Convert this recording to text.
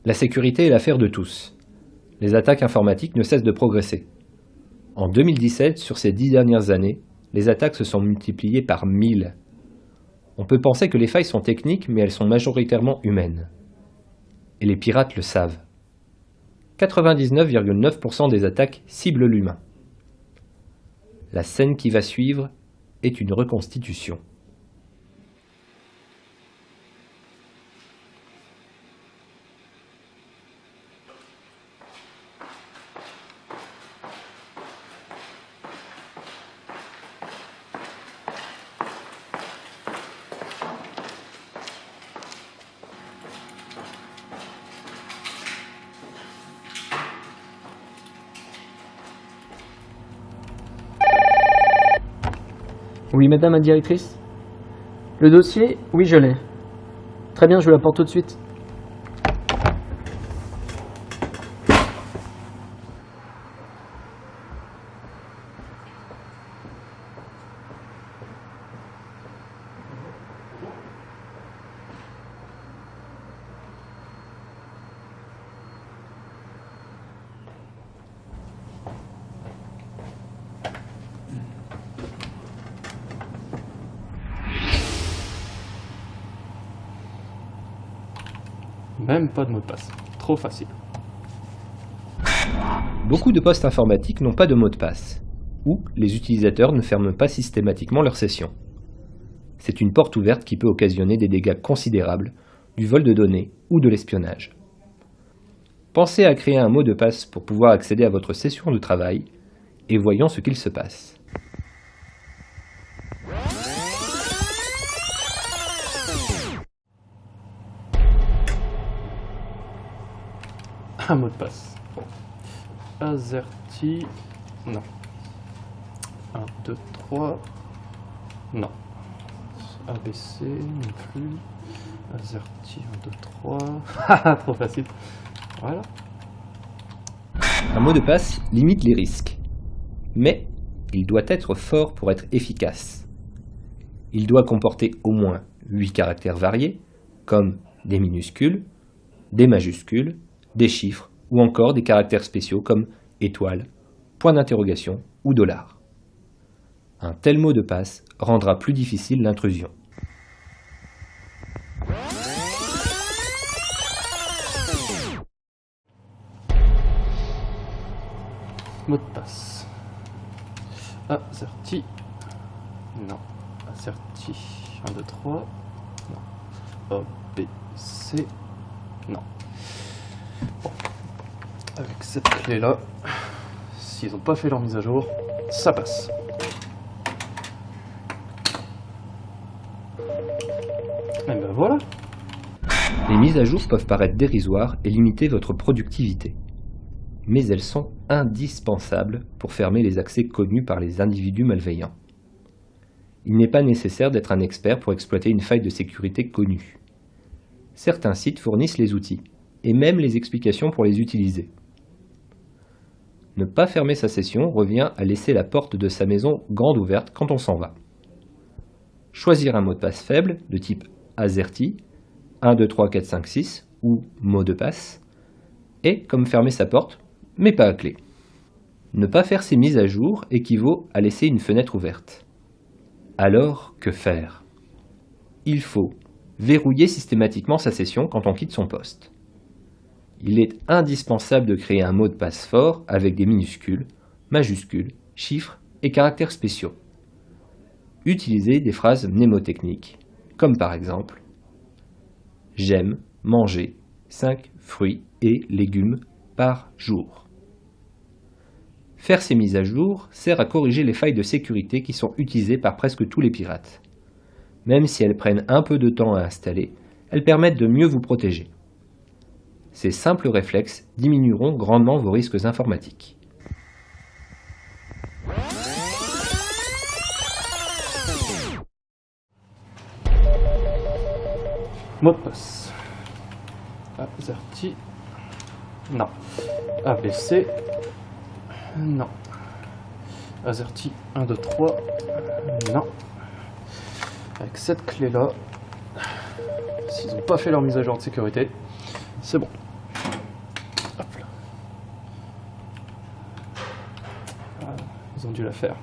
La sécurité est l'affaire de tous. Les attaques informatiques ne cessent de progresser. En 2017, sur ces 10 dernières années, les attaques se sont multipliées par 1000. On peut penser que les failles sont techniques, mais elles sont majoritairement humaines. Et les pirates le savent. 99,9% des attaques ciblent l'humain. La scène qui va suivre est une reconstitution. Oui, madame la directrice. Le dossier, oui, je l'ai. Très bien, je vous l'apporte tout de suite. Même pas de mot de passe. Trop facile. Beaucoup de postes informatiques n'ont pas de mot de passe, ou les utilisateurs ne ferment pas systématiquement leur session. C'est une porte ouverte qui peut occasionner des dégâts considérables, du vol de données ou de l'espionnage. Pensez à créer un mot de passe pour pouvoir accéder à votre session de travail, et voyons ce qu'il se passe. Un mot de passe. Bon. Azerty. Non. 1, 2, 3. Non. ABC non plus. Azerty 1, 2, 3. Haha, trop facile. Voilà. Un mot de passe limite les risques, mais il doit être fort pour être efficace. Il doit comporter au moins 8 caractères variés, comme des minuscules, des majuscules, des chiffres ou encore des caractères spéciaux comme étoile, point d'interrogation ou $. Un tel mot de passe rendra plus difficile l'intrusion. Mot de passe. Azerty. Non. Azerty 1, 2, 3. Non. ABC. Non. Bon. Avec cette clé là, s'ils n'ont pas fait leur mise à jour, ça passe. Et ben voilà. Les mises à jour peuvent paraître dérisoires et limiter votre productivité, mais elles sont indispensables pour fermer les accès connus par les individus malveillants. Il n'est pas nécessaire d'être un expert pour exploiter une faille de sécurité connue. Certains sites fournissent les outils, et même les explications pour les utiliser. Ne pas fermer sa session revient à laisser la porte de sa maison grande ouverte quand on s'en va. Choisir un mot de passe faible, de type Azerty, 1, 2, 3, 4, 5, 6, ou mot de passe, est comme fermer sa porte, mais pas à clé. Ne pas faire ces mises à jour équivaut à laisser une fenêtre ouverte. Alors, que faire? Il faut verrouiller systématiquement sa session quand on quitte son poste. Il est indispensable de créer un mot de passe fort avec des minuscules, majuscules, chiffres et caractères spéciaux. Utilisez des phrases mnémotechniques, comme par exemple « J'aime manger 5 fruits et légumes par jour ». Faire ces mises à jour sert à corriger les failles de sécurité qui sont utilisées par presque tous les pirates. Même si elles prennent un peu de temps à installer, elles permettent de mieux vous protéger. Ces simples réflexes diminueront grandement vos risques informatiques. Mot de passe. Azerty. Non. ABC. Non. Azerty 1, 2, 3. Non. Avec cette clé là, s'ils n'ont pas fait leur mise à jour de sécurité, c'est bon. ils ont dû la faire.